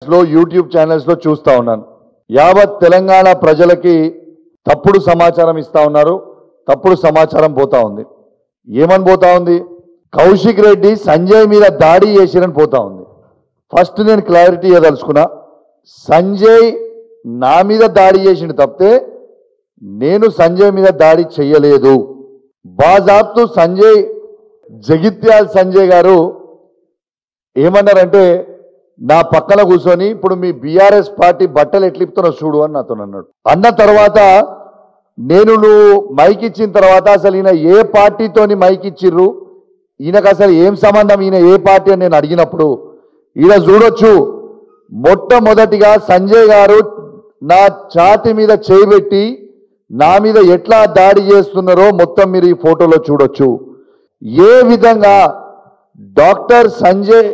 YouTube channels లో చూస్తా ఉన్నాను. యావత్ తెలంగాణ ప్రజలకి తప్పుడు సమాచారం ఇస్తా ఉన్నారు. తప్పుడు సమాచారం పోతా ఉంది. ఏమని పోతా ఉంది? కౌశిక్ రెడ్డి సంజయ్ మీద దాడి చేసిరని పోతా ఉంది. ఫస్ట్ నేను క్లారిటీ ఇవ్వదలుచుకున్నా. సంజయ్ నా మీద దాడి చేసిన తప్పితే నేను సంజయ్ మీద దాడి చెయ్యలేదు. బాజాబ్తు సంజయ్ జగిత్యాల సంజయ్ గారు ఏమన్నారంటే నా పక్కన కూర్చొని ఇప్పుడు మీ బీఆర్ఎస్ పార్టీ బట్టలు ఎట్లిపుతున్నా చూడు అని నాతో అన్నాడు. అన్న తర్వాత నేను నువ్వు మైక్ ఇచ్చిన తర్వాత అసలు ఈయన ఏ పార్టీతోని మైక్ ఇచ్చిర్రు, ఈయనకు అసలు ఏం సంబంధం, ఈయన ఏ పార్టీ అని నేను అడిగినప్పుడు ఈయన చూడొచ్చు మొట్టమొదటిగా సంజయ్ గారు నా ఛాతి మీద చేయబెట్టి నా మీద ఎట్లా దాడి చేస్తున్నారో మొత్తం మీరు ఈ ఫోటోలో చూడొచ్చు. ఏ విధంగా డాక్టర్ సంజయ్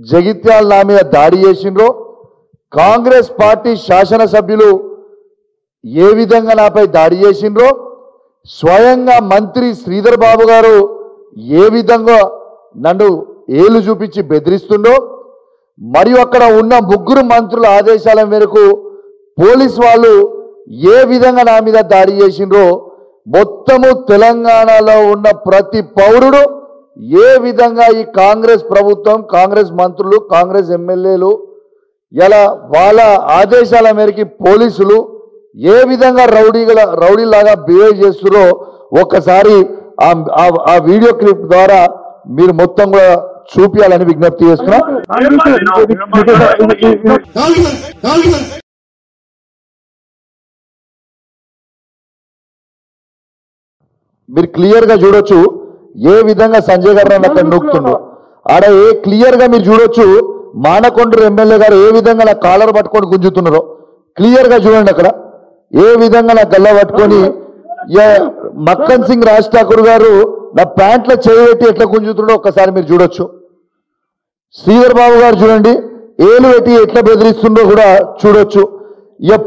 జగిత్యాల నా మీద దాడి చేసిండ్రో, కాంగ్రెస్ పార్టీ శాసనసభ్యులు ఏ విధంగా నాపై దాడి చేసిండ్రో, స్వయంగా మంత్రి శ్రీధర్ బాబు గారు ఏ విధంగా నన్ను ఏలు చూపించి బెదిరిస్తుండో, మరియు అక్కడ ఉన్న ముగ్గురు మంత్రుల ఆదేశాల మేరకు పోలీస్ వాళ్ళు ఏ విధంగా నా మీద దాడి చేసిండ్రో మొత్తము తెలంగాణలో ఉన్న ప్రతి పౌరుడు ఏ విధంగా ఈ కాంగ్రెస్ ప్రభుత్వం, కాంగ్రెస్ మంత్రులు, కాంగ్రెస్ ఎమ్మెల్యేలు ఇలా వాళ్ళ ఆదేశాల మేరకు పోలీసులు ఏ విధంగా రౌడీలాగా బిహేవ్ చేస్తున్నారో ఒక్కసారి ఆ వీడియో క్లిప్ ద్వారా మీరు మొత్తం కూడా చూపించాలని విజ్ఞప్తి చేస్తున్నా. మీరు క్లియర్ గా చూడొచ్చు ఏ విధంగా సంజయ్ గారు అక్కడ నొక్కుతుండ్రు. ఆడ క్లియర్ గా మీరు చూడొచ్చు మానకొండూరు ఎమ్మెల్యే గారు ఏ విధంగా నా కాలర్ పట్టుకొని గుంజుతున్నారో క్లియర్ గా చూడండి. అక్కడ ఏ విధంగా నా గల్ల పట్టుకొని మక్కన్ సింగ్ రాజ్ ఠాకూర్ గారు నా ప్యాంట్లో చేయబెట్టి ఎట్లా గుంజుతున్నాడో ఒక్కసారి మీరు చూడొచ్చు. శ్రీధర్ బాబు గారు చూడండి ఏలు పెట్టి ఎట్లా బెదిరిస్తుండో కూడా చూడొచ్చు.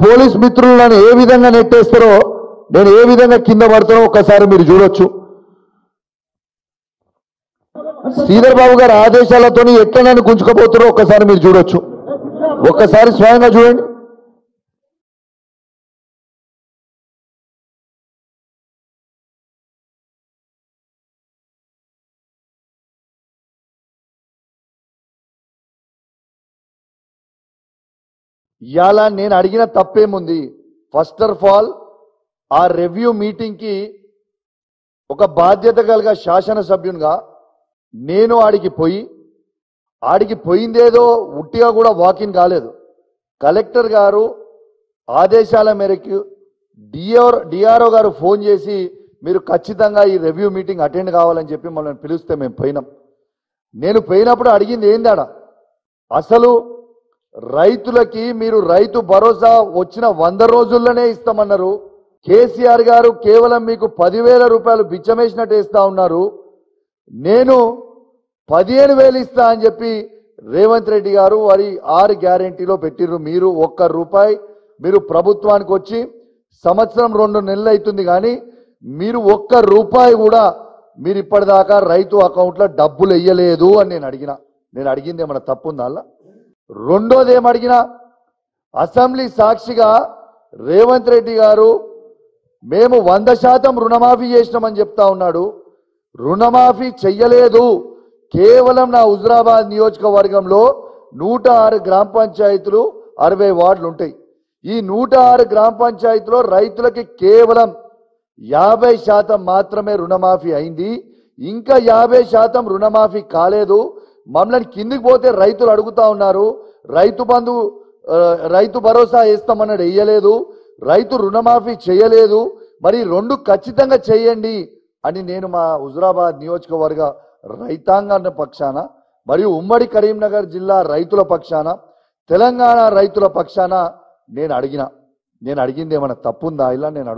పోలీస్ మిత్రులు నన్ను ఏ విధంగా నెట్టేస్తారో, నేను ఏ విధంగా కింద పడతానో ఒక్కసారి మీరు చూడొచ్చు. శ్రీధర్ బాబు గారి ఆదేశాలతో ఎట్లా నన్ను గుంజుకోబోతారో ఒక్కసారి మీరు చూడొచ్చు. ఒక్కసారి స్వయంగా చూడండి. ఇవాళ నేను అడిగిన తప్పేముంది? ఫస్ట్ ఆఫ్ ఆల్ ఆ రివ్యూ మీటింగ్కి ఒక బాధ్యత కలిగిన శాసనసభ్యునిగా నేను ఆడికి పోయిందేదో ఉట్టిగా కూడా వాకిన్ కాలేదు. కలెక్టర్ గారు ఆదేశాల మేరకు డిఆర్ఓ గారు ఫోన్ చేసి మీరు ఖచ్చితంగా ఈ రివ్యూ మీటింగ్ అటెండ్ కావాలని చెప్పి మమ్మల్ని పిలిస్తే మేము పోయినాం. నేను పోయినప్పుడు అడిగింది ఏందాడ, అసలు రైతులకి మీరు రైతు భరోసా వచ్చిన 100 రోజుల్లోనే ఇస్తామన్నారు. కేసీఆర్ గారు కేవలం మీకు 10,000 రూపాయలు బిచ్చమేసినట్టు ఇస్తా ఉన్నారు. నేను 15,000 ఇస్తా అని చెప్పి రేవంత్ రెడ్డి గారు వారి 6 గ్యారెంటీలో పెట్టిర్రు. మీరు 1 రూపాయి మీరు ప్రభుత్వానికి వచ్చి సంవత్సరం 2 నెలలు అవుతుంది, కానీ మీరు 1 రూపాయి కూడా మీరు ఇప్పటిదాకా రైతు అకౌంట్లో డబ్బులు వేయలేదు అని నేను అడిగింది ఏమన్నా తప్పుందా? అలా రెండోది ఏమడిగినా, అసెంబ్లీ సాక్షిగా రేవంత్ రెడ్డి గారు మేము 100% రుణమాఫీ చేసినామని చెప్తా ఉన్నాడు. రుణమాఫీ చెయ్యలేదు. కేవలం నా హుజురాబాద్ నియోజకవర్గంలో 106 గ్రామ పంచాయతీలు 60 వార్డులు ఉంటాయి. ఈ 106 గ్రామ పంచాయతీలో రైతులకి కేవలం 50% మాత్రమే రుణమాఫీ అయింది. ఇంకా 50% రుణమాఫీ కాలేదు. మమ్మల్ని కిందికి పోతే రైతులు అడుగుతా ఉన్నారు, రైతు బంధు రైతు భరోసా వేస్తామన్నాడు, వేయలేదు. రైతు రుణమాఫీ చేయలేదు. మరి 2 ఖచ్చితంగా చేయండి అని నేను మా హుజురాబాద్ నియోజకవర్గ రైతాంగాన్ని పక్షాన మరియు ఉమ్మడి కరీంనగర్ జిల్లా రైతుల పక్షాన, తెలంగాణ రైతుల పక్షాన నేను అడిగింది ఏమైనా తప్పుందా? ఇలా నేను